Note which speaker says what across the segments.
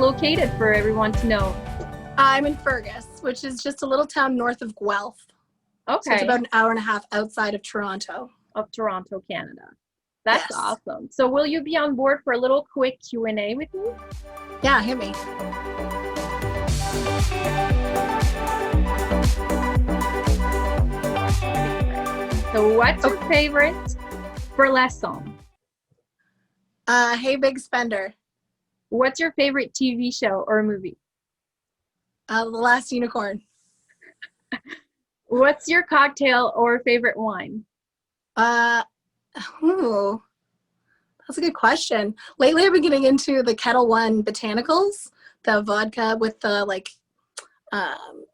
Speaker 1: located for everyone to know?
Speaker 2: I'm in Fergus, which is just a little town north of Guelph.
Speaker 1: Okay.
Speaker 2: So it's about an hour and a half outside of Toronto.
Speaker 1: Of Toronto, Canada. That's
Speaker 2: Yes.
Speaker 1: awesome. So will you be on board for a little quick Q&A with me?
Speaker 2: Yeah, hit me.
Speaker 1: So what's your favorite burlesque song?
Speaker 2: Hey Big Spender.
Speaker 1: What's your favorite TV show or movie?
Speaker 2: The Last Unicorn.
Speaker 1: What's your cocktail or favorite wine?
Speaker 2: Ooh, that's a good question. Lately I've been getting into the Kettle One botanicals, the vodka with the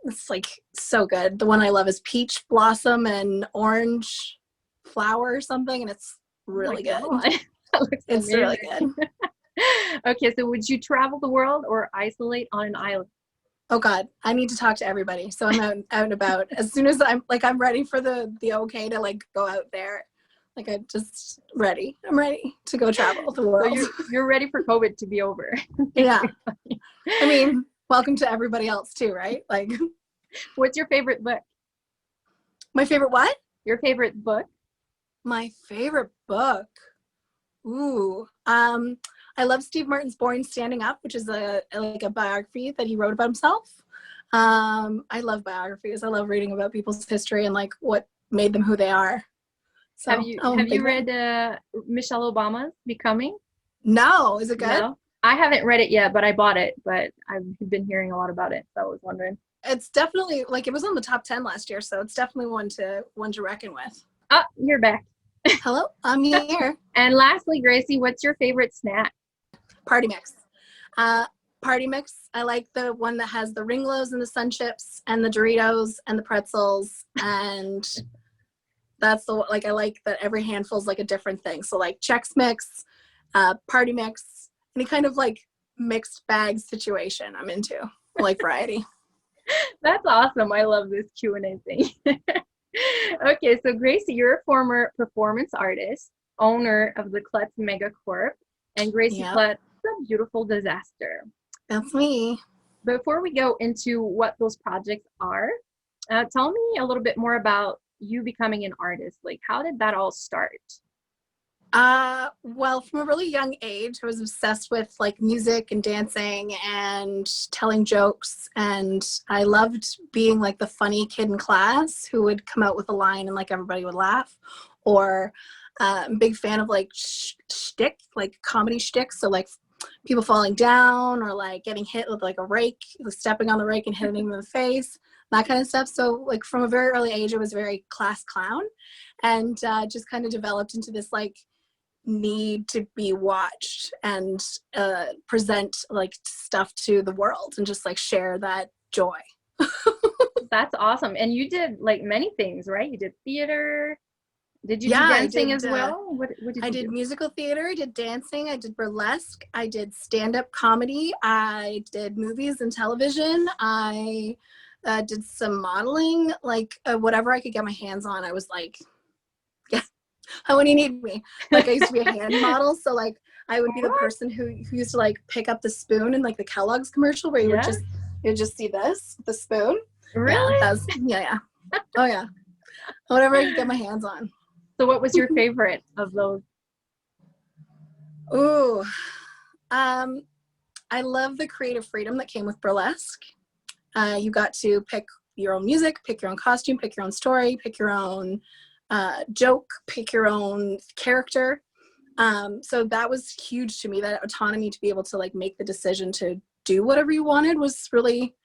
Speaker 2: it's like so good. The one I love is peach blossom and orange flower or something, and it's really good. It's amazing. Really good.
Speaker 1: Okay, so would you travel the world or isolate on an island?
Speaker 2: Oh God, I need to talk to everybody. So I'm out and about. As soon as I'm ready for the okay to like go out there. Like I'm just ready. I'm ready to go travel the world.
Speaker 1: So you're ready for COVID to be over.
Speaker 2: Yeah. I mean, welcome to everybody else too, right? Like,
Speaker 1: what's your favorite book?
Speaker 2: My favorite what?
Speaker 1: Your favorite book? My
Speaker 2: favorite book. Ooh. I love Steve Martin's Born Standing Up, which is a biography that he wrote about himself. I love biographies. I love reading about people's history and like what made them who they are. So,
Speaker 1: have you read Michelle Obama's Becoming?
Speaker 2: No. Is it good?
Speaker 1: No? I haven't read it yet, but I bought it. But I've been hearing a lot about it, so I was wondering.
Speaker 2: It's definitely it was on the top 10 last year, so it's definitely one to reckon with.
Speaker 1: Oh, you're back.
Speaker 2: Hello, I'm here.
Speaker 1: And lastly, Gracie, what's your favorite snack?
Speaker 2: Party mix. Party mix. I like the one that has the Ringlos and the Sun Chips and the Doritos and the pretzels, and that's the I like that every handful is like a different thing. So like Chex Mix, Party Mix, any kind of like mixed bag situation I'm into. I like variety.
Speaker 1: That's awesome. I love this Q&A thing. Okay, so Gracie, you're a former performance artist, owner of the Klutz Mega Corp, and Gracie Klutz, the beautiful disaster.
Speaker 2: That's me.
Speaker 1: Before we go into what those projects are, tell me a little bit more about you becoming an artist. Like, how did that all start?
Speaker 2: Well, from a really young age, I was obsessed with like music and dancing and telling jokes, and I loved being like the funny kid in class who would come out with a line and like everybody would laugh. Or I'm a big fan of like shtick, like comedy shtick. So like people falling down or like getting hit with like a rake, stepping on the rake and hitting them in the face, that kind of stuff. So like from a very early age, I was very class clown, and just kind of developed into this like need to be watched and present like stuff to the world and just like share that joy.
Speaker 1: That's awesome. And you did like many things, right? You did theater. Did you do dancing as well? What did you do?
Speaker 2: I did musical theater, I did dancing, I did burlesque, I did stand-up comedy, I did movies and television, I did some modeling, like whatever I could get my hands on. I was like, yeah, how when you need me. Like I used to be a hand model, so like I would be the person who used to like pick up the spoon in like the Kellogg's commercial where you would just see this, the spoon.
Speaker 1: Really?
Speaker 2: Yeah. Oh yeah. Whatever I could get my hands on.
Speaker 1: So what was your favorite of those?
Speaker 2: Ooh, I love the creative freedom that came with burlesque. You got to pick your own music, pick your own costume, pick your own story, pick your own joke, pick your own character. So that was huge to me. That autonomy to be able to like make the decision to do whatever you wanted was really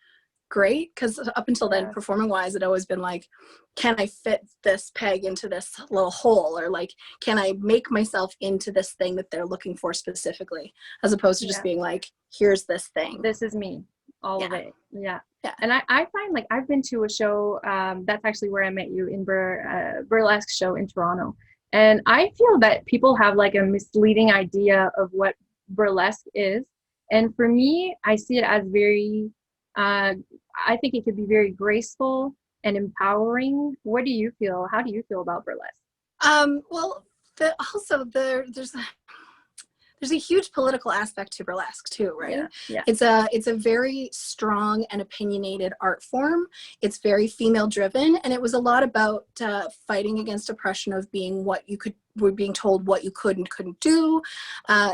Speaker 2: great, because up until then, performing wise, it always been like, can I fit this peg into this little hole, or like can I make myself into this thing that they're looking for specifically, as opposed to just being like, here's this thing,
Speaker 1: this is me, all of it. And I find like I've been to a show, that's actually where I met you, in burlesque show in Toronto, and I feel that people have like a misleading idea of what burlesque is, and for me I see it as very I think it could be very graceful and empowering. What do you feel? How do you feel about burlesque?
Speaker 2: Well, there's there's a huge political aspect to burlesque too, right?
Speaker 1: Yeah.
Speaker 2: It's a very strong and opinionated art form. It's very female driven, and it was a lot about fighting against oppression of being were being told what you could and couldn't do.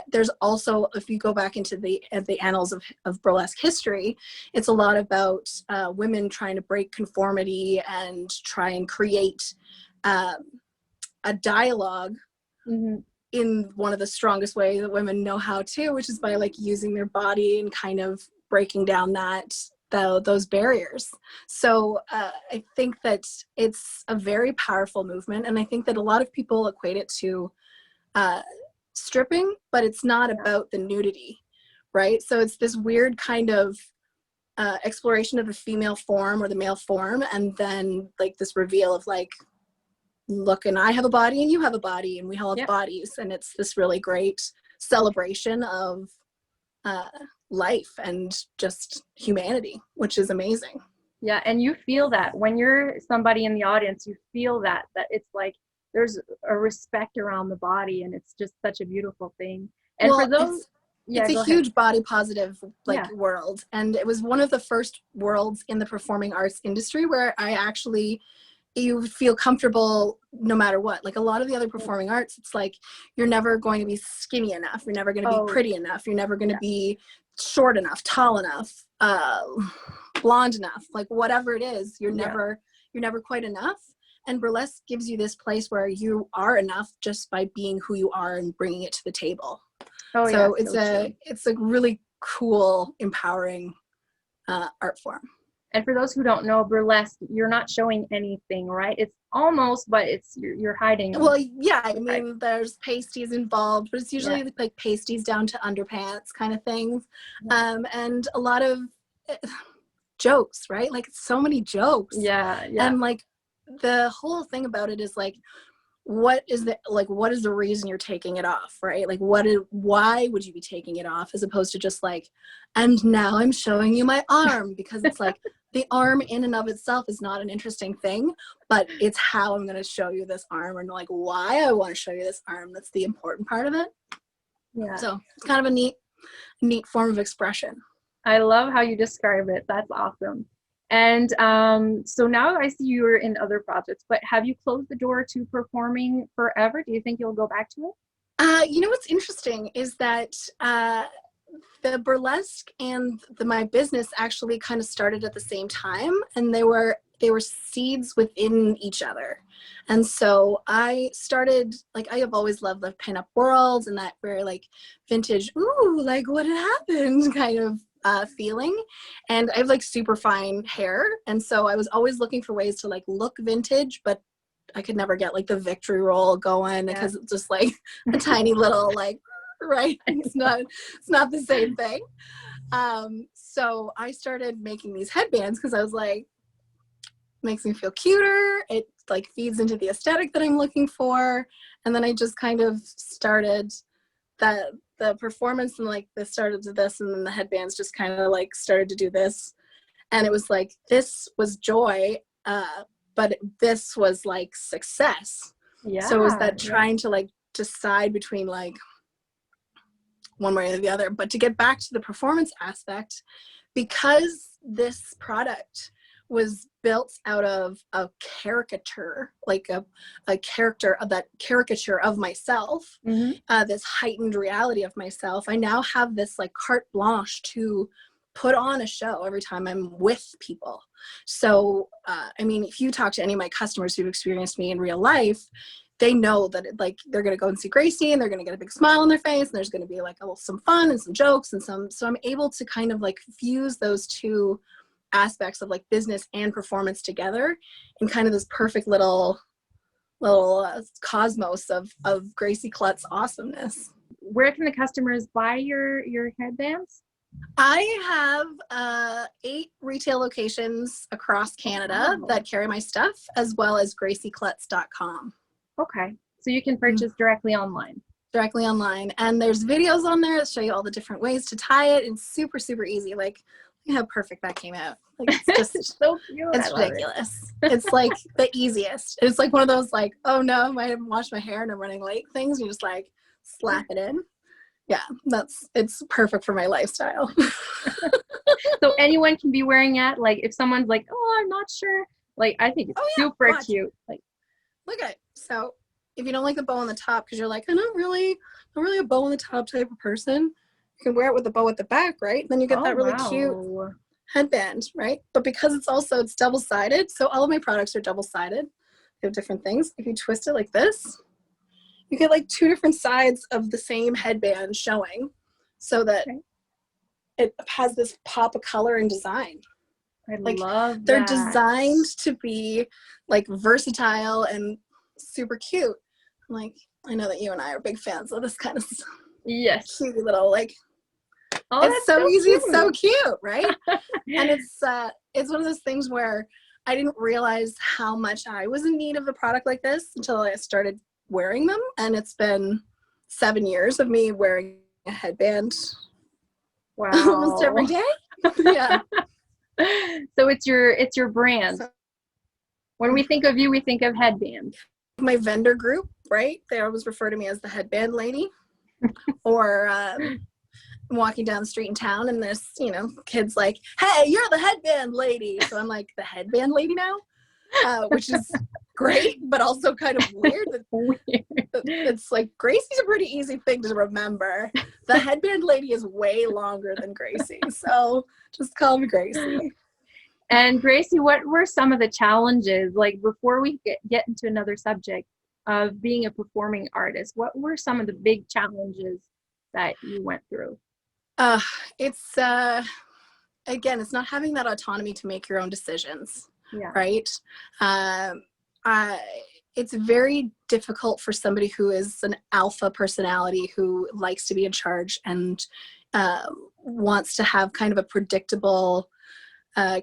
Speaker 2: There's also, if you go back into the annals of burlesque history, it's a lot about women trying to break conformity and try and create a dialogue in one of the strongest ways that women know how to, which is by like using their body and kind of breaking down those barriers. So I think that it's a very powerful movement, and I think that a lot of people equate it to stripping, but it's not about the nudity, right? So it's this weird kind of exploration of the female form or the male form, and then like this reveal of like, look, and I have a body and you have a body and we all have bodies, and it's this really great celebration of life and just humanity, which is amazing.
Speaker 1: Yeah, and you feel that when you're somebody in the audience, you feel that it's like there's a respect around the body, and it's just such a beautiful thing. And
Speaker 2: well,
Speaker 1: for those,
Speaker 2: it's a huge body positive world, and it was one of the first worlds in the performing arts industry where you feel comfortable no matter what. Like a lot of the other performing arts, it's like you're never going to be skinny enough, you're never going to be pretty enough, you're never going to be short enough, tall enough, blonde enough, like whatever it is, you're never quite enough. And burlesque gives you this place where you are enough just by being who you are and bringing it to the table. It's a really cool, empowering art form.
Speaker 1: And for those who don't know, burlesque, you're not showing anything, right? It's almost, but you're hiding.
Speaker 2: Well, yeah, I mean, there's pasties involved, but it's usually like pasties down to underpants kind of things. And a lot of jokes, right? Like so many jokes.
Speaker 1: Yeah.
Speaker 2: And like the whole thing about it is like, what is the reason you're taking it off, right? Like why would you be taking it off, as opposed to just like, and now I'm showing you my arm, because it's like the arm in and of itself is not an interesting thing, but it's how I'm going to show you this arm, and like why I want to show you this arm, that's the important part of it. Yeah, so it's kind of a neat form of expression.
Speaker 1: I love how you describe it. That's awesome. And so now I see you're in other projects, but have you closed the door to performing forever? Do you think you'll go back to it?
Speaker 2: You know what's interesting is that the burlesque and my business actually kind of started at the same time, and they were seeds within each other. And so I started, like, I have always loved the pinup world and that very like vintage, ooh, like what had happened kind of feeling. And I have like super fine hair, and so I was always looking for ways to like look vintage, but I could never get like the victory roll going because it's just like a tiny little like, right, it's not the same thing. So I started making these headbands because I was like, makes me feel cuter, it like feeds into the aesthetic that I'm looking for. And then I just kind of started the performance, and like this started to this, and then the headbands just kind of like started to do this, and it was like this was joy, but this was like success. So it was that trying to like decide between like one way or the other. But to get back to the performance aspect, because this product was built out of a caricature, like a character of that caricature of myself, this heightened reality of myself, I now have this like carte blanche to put on a show every time I'm with people. So, I mean, if you talk to any of my customers who've experienced me in real life, they know that like they're going to go and see Gracie and they're going to get a big smile on their face, and there's going to be like some fun and some jokes and so I'm able to kind of like fuse those two aspects of like business and performance together in kind of this perfect little cosmos of Gracie Klutz awesomeness.
Speaker 1: Where can the customers buy your headbands?
Speaker 2: I have 8 retail locations across Canada that carry my stuff, as well as gracieklutz.com.
Speaker 1: Okay, so you can purchase directly online.
Speaker 2: Directly online, and there's videos on there that show you all the different ways to tie it. It's super easy. Like, look how perfect that came out. Like, it's just
Speaker 1: so cute.
Speaker 2: It's ridiculous. It's like the easiest. It's like one of those like, oh no, I haven't washed my hair and I'm running late things. You just like slap it in. Yeah, it's perfect for my lifestyle.
Speaker 1: So anyone can be wearing it. Like if someone's like, oh, I'm not sure. Like I think it's super cute. Like
Speaker 2: look at it. So if you don't like the bow on the top because you're like, I'm not really a bow on the top type of person, you can wear it with the bow at the back, right? Then you get that really cute headband, right? But because it's double-sided, so all of my products are double-sided. They have different things. If you twist it like this, you get like two different sides of the same headband showing, so that it has this pop of color and design.
Speaker 1: I love that.
Speaker 2: They're designed to be like versatile and super cute. Like, I know that you and I are big fans of this kind of cute little like, it's so easy, it's so cute, right? And it's one of those things where I didn't realize how much I was in need of a product like this until I started wearing them. And it's been 7 years of me wearing a headband almost every day. Yeah.
Speaker 1: So it's your brand. So, when we think of you, we think of headbands.
Speaker 2: My vendor group, right? They always refer to me as the headband lady. Or I'm walking down the street in town and there's, kids like, hey, you're the headband lady. So I'm like, the headband lady now? Which is great, but also kind of weird. It's like, Gracie's a pretty easy thing to remember. The headband lady is way longer than Gracie. So just call me Gracie.
Speaker 1: And Gracie, what were some of the challenges, like before we get into another subject of being a performing artist, what were some of the big challenges that you went through?
Speaker 2: It's, again, it's not having that autonomy to make your own decisions, right? It's very difficult for somebody who is an alpha personality who likes to be in charge and wants to have kind of a predictable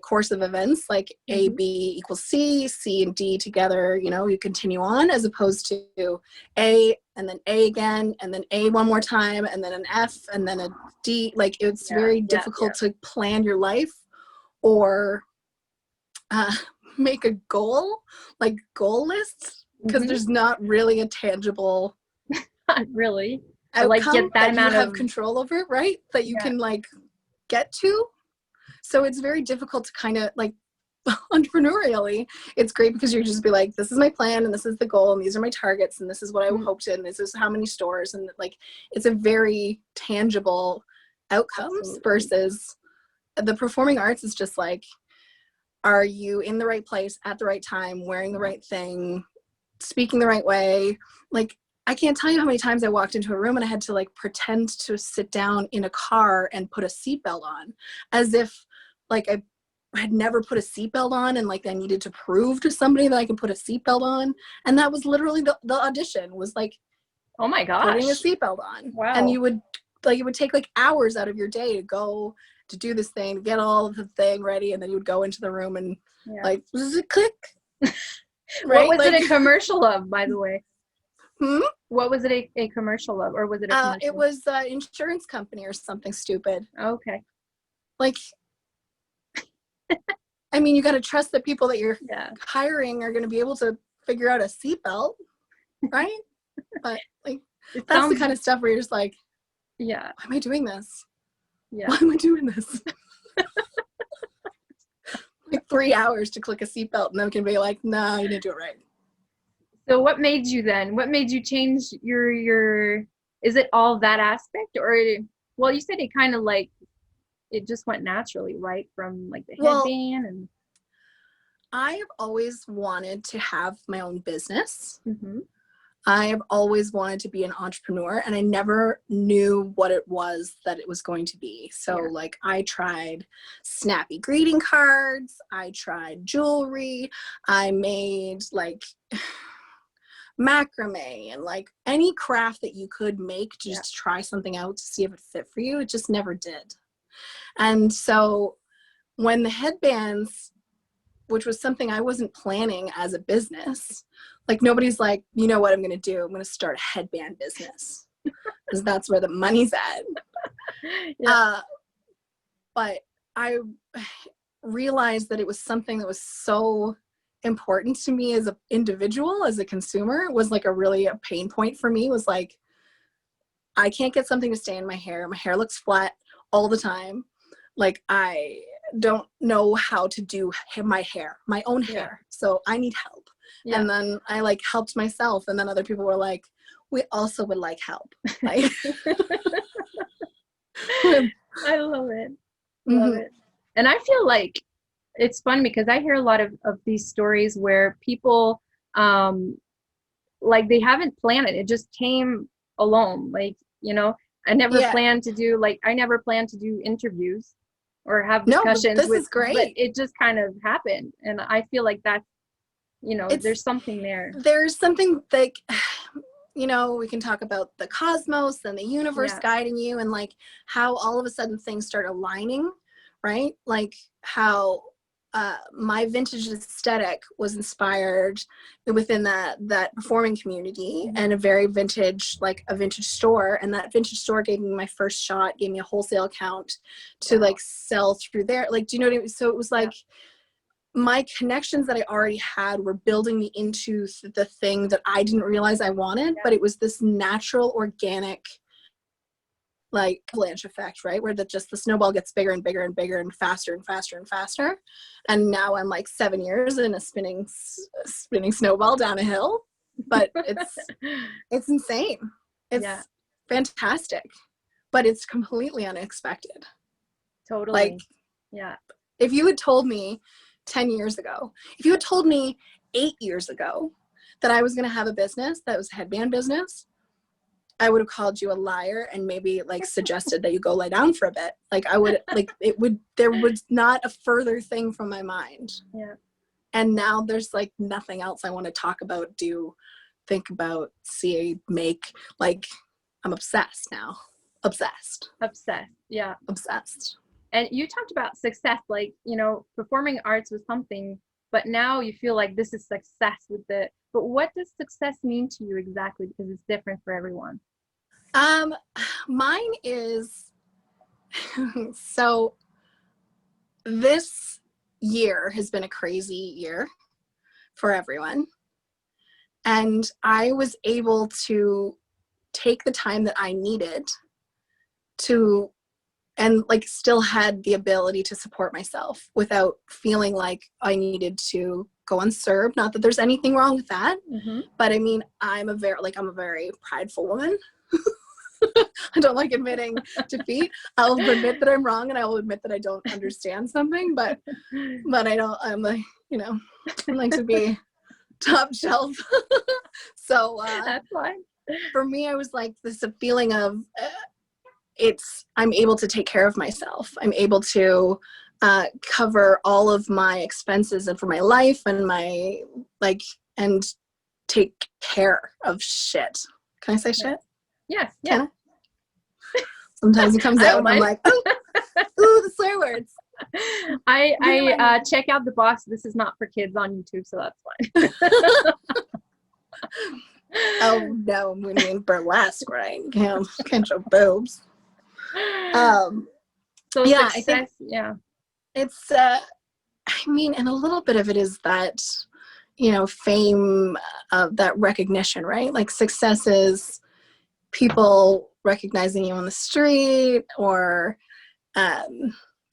Speaker 2: course of events, like A, B equals C, C and D together, you continue on, as opposed to A and then A again, and then A one more time, and then an F, and then a D. Like, it's very difficult to plan your life or make a goal, like goal lists, because there's not really a tangible
Speaker 1: not really
Speaker 2: outcome like get that amount you have control over, right? That you can like get to. So it's very difficult to kind of like, entrepreneurially, it's great because you just be like, this is my plan and this is the goal and these are my targets and this is what I hope to, and this is how many stores, and like, it's a very tangible outcomes versus the performing arts is just like, are you in the right place at the right time, wearing the right thing, speaking the right way? Like, I can't tell you how many times I walked into a room and I had to like pretend to sit down in a car and put a seatbelt on, as if like I had never put a seatbelt on and like I needed to prove to somebody that I can put a seatbelt on. And that was literally the audition, was like,
Speaker 1: oh my gosh,
Speaker 2: putting a seatbelt on. Wow. And it would take like hours out of your day to go to do this thing, to get all of the thing ready, and then you would go into the room and like, does it click?
Speaker 1: Right? What was it a commercial of, by the way? What was it a commercial of, or was it a commercial?
Speaker 2: It was an insurance company or something stupid.
Speaker 1: Okay.
Speaker 2: Like, I mean, you got to trust that people that you're hiring are going to be able to figure out a seatbelt, right? But like, that's the kind of stuff where you're just like, why am I doing this? Why am I doing this? Like 3 hours to click a seatbelt, and then can be like, no, you didn't do it right.
Speaker 1: So what made you change your, is it all that aspect, or, well, you said it kind of like, it just went naturally, right? From like the headband and.
Speaker 2: I have always wanted to have my own business. I have always wanted to be an entrepreneur, and I never knew what it was that it was going to be. So like, I tried snappy greeting cards, I tried jewelry, I made like macrame and like any craft that you could make to just try something out to see if it fit for you. It just never did. And so when the headbands, which was something I wasn't planning as a business, like nobody's like, you know what I'm going to do? I'm going to start a headband business because that's where the money's at. But I realized that it was something that was so important to me as an individual, as a consumer. It was like a pain point for me, was like, I can't get something to stay in my hair. My hair looks flat all the time. Like, I don't know how to do my hair, my own hair. So I need help. Yeah. And then I like helped myself. And then other people were like, we also would like help. Like,
Speaker 1: I love it. Love it. And I feel like it's fun because I hear a lot of these stories where people, like they haven't planned it. It just came alone. Like, you know, I never planned to do interviews or have discussions.
Speaker 2: No, but this is great.
Speaker 1: But it just kind of happened. And I feel like that's, you know, there's something there.
Speaker 2: There's something like, you know, we can talk about the cosmos and the universe guiding you, and like how all of a sudden things start aligning, right? Like how my vintage aesthetic was inspired within that performing community and a very vintage, like a vintage store. And that vintage store gave me my first shot, gave me a wholesale account to like sell through there. Like, do you know what I mean? So it was like, my connections that I already had were building me into the thing that I didn't realize I wanted, but it was this natural, organic, like avalanche effect, right? Where the snowball gets bigger and bigger and bigger and faster and faster and faster. And now I'm like 7 years in a spinning snowball down a hill, but it's insane. It's fantastic, but it's completely unexpected.
Speaker 1: Totally.
Speaker 2: Like, if you had told me 10 years ago, if you had told me 8 years ago that I was going to have a business that was a headband business, I would have called you a liar and maybe like suggested that you go lie down for a bit. Like I would, like there was not a further thing from my mind.
Speaker 1: Yeah.
Speaker 2: And now there's like nothing else I want to talk about, do, think about, see, make. Like, I'm obsessed now. Obsessed.
Speaker 1: Yeah.
Speaker 2: Obsessed.
Speaker 1: And you talked about success, like, you know, performing arts was something, but now you feel like this is success but what does success mean to you exactly? Because it's different for everyone.
Speaker 2: Mine is, so this year has been a crazy year for everyone. And I was able to take the time that I needed to, and like still had the ability to support myself without feeling like I needed to go unserved. Not that there's anything wrong with that, but I mean, I'm a very prideful woman. I don't like admitting defeat. I'll admit that I'm wrong and I will admit that I don't understand something, but I'm like, you know, I like to be top shelf. So
Speaker 1: that's fine.
Speaker 2: For me, I was like, this a feeling of I'm able to take care of myself. I'm able to cover all of my expenses and for my life and my and take care of shit. Can I say shit?
Speaker 1: Yes. Yeah.
Speaker 2: Sometimes it comes out and I'm like, ooh, the swear words.
Speaker 1: I check out the box. This is not for kids on YouTube, so that's fine.
Speaker 2: Oh no, we mean burlesque, right? Can't show boobs.
Speaker 1: So
Speaker 2: yeah,
Speaker 1: success,
Speaker 2: I think it's I mean, and a little bit of it is that, you know, fame, that recognition, right? Like success is people recognizing you on the street or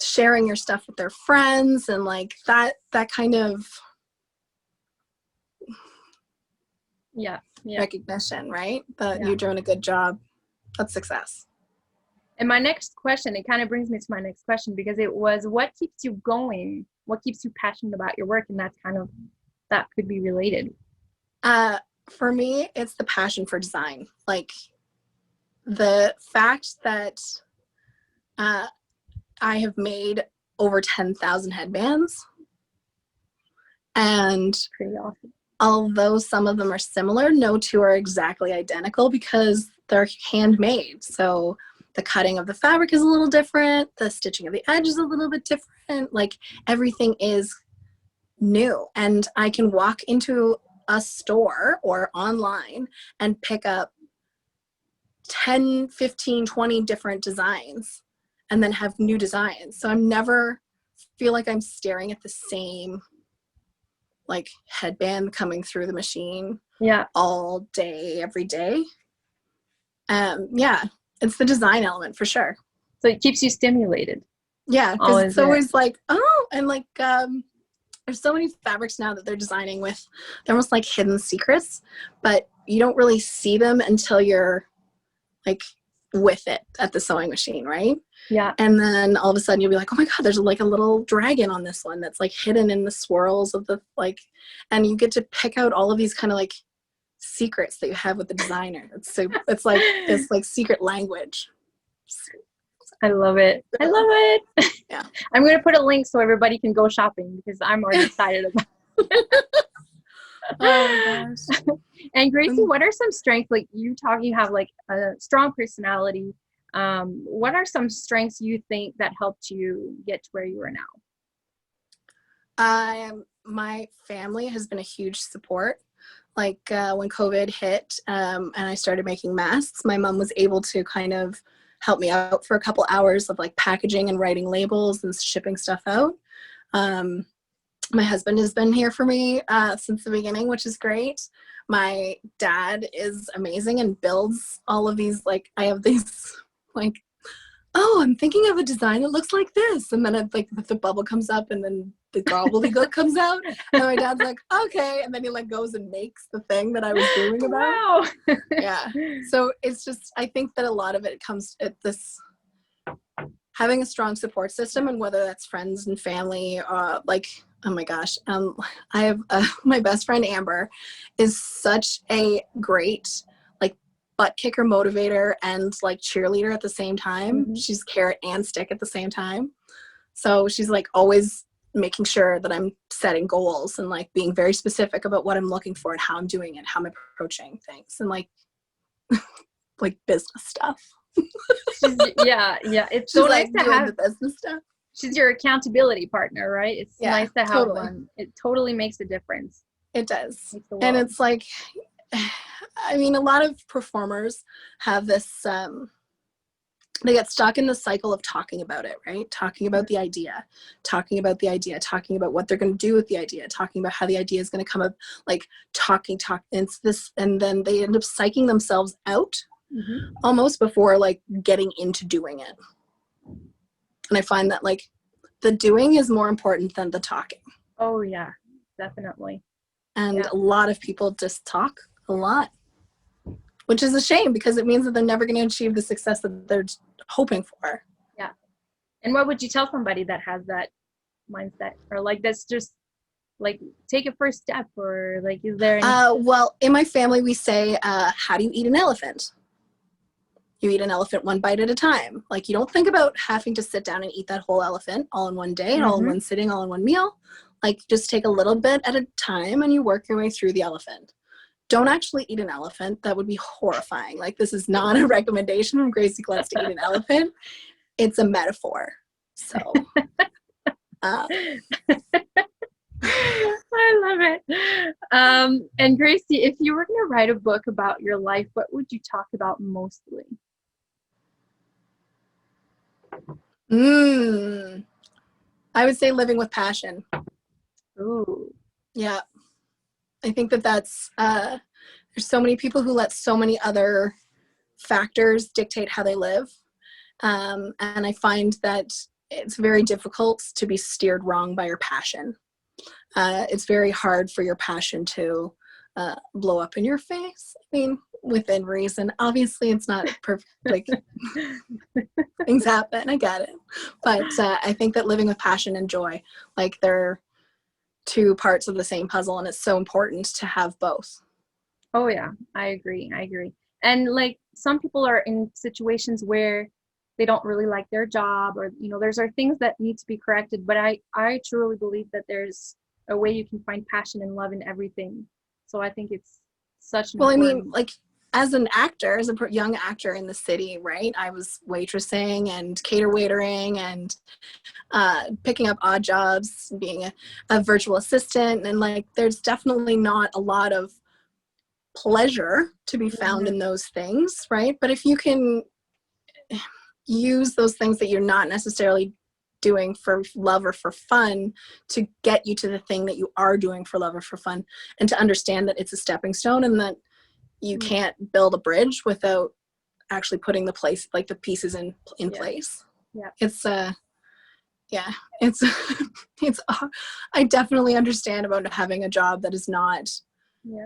Speaker 2: sharing your stuff with their friends, and like that kind of recognition, right? That you're doing a good job. That's success.
Speaker 1: And my next question, it kind of brings me to my next question, because it was, what keeps you going? What keeps you passionate about your work? And that's kind of, that could be related.
Speaker 2: For me, it's the passion for design. Like the fact that I have made over 10,000 headbands, and
Speaker 1: pretty awesome.
Speaker 2: Although some of them are similar, no two are exactly identical because they're handmade. So the cutting of the fabric is a little different. The stitching of the edge is a little bit different. Like everything is new. And I can walk into a store or online and pick up 10, 15, 20 different designs and then have new designs. So I'm never feel like I'm staring at the same like headband coming through the machine all day, every day. It's the design element for sure.
Speaker 1: So it keeps you stimulated.
Speaker 2: Yeah, because
Speaker 1: Always
Speaker 2: it's
Speaker 1: there.
Speaker 2: always like, oh, and like there's so many fabrics now that they're designing with, they're almost like hidden secrets, but you don't really see them until you're like with it at the sewing machine, right?
Speaker 1: Yeah.
Speaker 2: And then all of a sudden you'll be like, oh my God, there's like a little dragon on this one that's like hidden in the swirls of the like, and you get to pick out all of these kind of like secrets that you have with the designer. It's like this like secret language.
Speaker 1: I love it. I love it.
Speaker 2: Yeah.
Speaker 1: I'm going to put a link so everybody can go shopping because I'm already excited about it.
Speaker 2: Oh my gosh.
Speaker 1: And Gracie, what are some strengths, like you have like a strong personality. What are some strengths you think that helped you get to where you are now?
Speaker 2: My family has been a huge support. Like when COVID hit and I started making masks, my mom was able to kind of help me out for a couple hours of like packaging and writing labels and shipping stuff out. My husband has been here for me since the beginning, which is great. My dad is amazing and builds all of these, like I have these like, oh, I'm thinking of a design that looks like this. And then it, like the bubble comes up and then the gobbledygook comes out. And my dad's like, okay. And then he like goes and makes the thing that I was dreaming about.
Speaker 1: Wow.
Speaker 2: Yeah. So it's just, I think that a lot of it comes at this, having a strong support system, and whether that's friends and family, like, oh my gosh. I have my best friend, Amber, is such a great, butt kicker motivator and like cheerleader at the same time.
Speaker 1: Mm-hmm.
Speaker 2: She's carrot and stick at the same time. So she's like always making sure that I'm setting goals and like being very specific about what I'm looking for and how I'm doing it, how I'm approaching things, and like like business stuff.
Speaker 1: Yeah. It's so nice to have
Speaker 2: the business stuff.
Speaker 1: She's your accountability partner, right? It's nice to have
Speaker 2: totally.
Speaker 1: one. It totally makes a difference.
Speaker 2: It does. And it's like, I mean, a lot of performers have this, they get stuck in the cycle of talking about it, right? Talking about the idea, talking about what they're going to do with the idea, talking about how the idea is going to come up, like talking, it's this, and then they end up psyching themselves out almost before like getting into doing it. And I find that like the doing is more important than the talking.
Speaker 1: Oh yeah, definitely.
Speaker 2: And a lot of people just talk a lot, which is a shame because it means that they're never going to achieve the success that they're hoping for.
Speaker 1: Yeah. And what would you tell somebody that has that mindset, or like that's just like take a first step, or like is there any...
Speaker 2: Well, in my family we say how do you eat an elephant? You eat an elephant one bite at a time. Like you don't think about having to sit down and eat that whole elephant all in one day and all in one sitting, all in one meal. Like just take a little bit at a time and you work your way through the elephant. Don't actually eat an elephant. That would be horrifying. Like this is not a recommendation from Gracie Klutz to eat an elephant. It's a metaphor. So
Speaker 1: I love it. And Gracie, if you were going to write a book about your life, what would you talk about mostly?
Speaker 2: I would say living with passion.
Speaker 1: Ooh.
Speaker 2: Yeah. I think that that's, there's so many people who let so many other factors dictate how they live. And I find that it's very difficult to be steered wrong by your passion. It's very hard for your passion to blow up in your face. I mean, within reason. Obviously, it's not perfect. Like things happen. I get it. But I think that living with passion and joy, like they're two parts of the same puzzle, and it's so important to have both.
Speaker 1: Oh yeah, I agree. And like some people are in situations where they don't really like their job, or there's things that need to be corrected, but I truly believe that there's a way you can find passion and love in everything. So I think it's such an important...
Speaker 2: I mean, like as an actor, as a young actor in the city, right? I was waitressing and cater waitering and picking up odd jobs, being a virtual assistant. And like, there's definitely not a lot of pleasure to be found in those things, right? But if you can use those things that you're not necessarily doing for love or for fun to get you to the thing that you are doing for love or for fun, and to understand that it's a stepping stone and that you can't build a bridge without actually putting the pieces in place.
Speaker 1: Yeah.
Speaker 2: It's it's it's I definitely understand about having a job that is not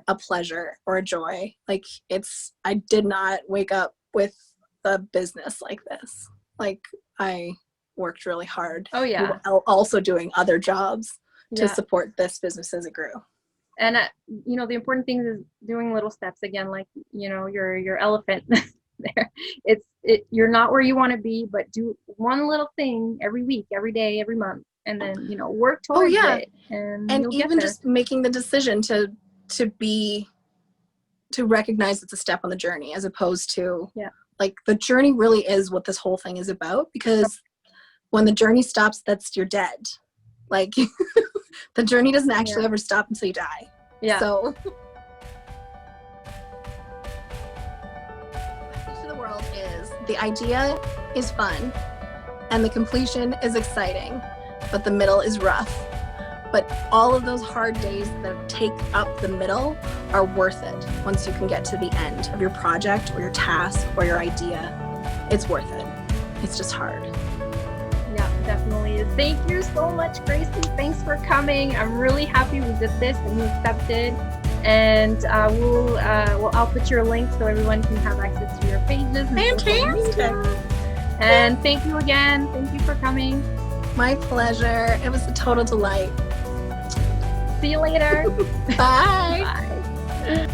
Speaker 2: a pleasure or a joy. Like I did not wake up with a business like this. Like I worked really hard.
Speaker 1: Oh yeah.
Speaker 2: Also doing other jobs to support this business as it grew.
Speaker 1: And the important thing is doing little steps again, like your elephant there. You're not where you want to be, but do one little thing every week, every day, every month, and then work towards it. And
Speaker 2: even just making the decision to recognize it's a step on the journey, as opposed to like the journey really is what this whole thing is about, because when the journey stops, you're dead. Like the journey doesn't actually ever stop until you die.
Speaker 1: Yeah.
Speaker 2: So the message to the world is the idea is fun and the completion is exciting, but the middle is rough. But all of those hard days that take up the middle are worth it once you can get to the end of your project or your task or your idea. It's worth it. It's just hard.
Speaker 1: Yeah, definitely is. Thank you so much, Gracie. Thanks for coming. I'm really happy we did this and you accepted. And I'll put your link so everyone can have access to your pages.
Speaker 2: Fantastic.
Speaker 1: And thank you again. Thank you for coming.
Speaker 2: My pleasure. It was a total delight.
Speaker 1: See you later.
Speaker 2: Bye.
Speaker 1: Bye.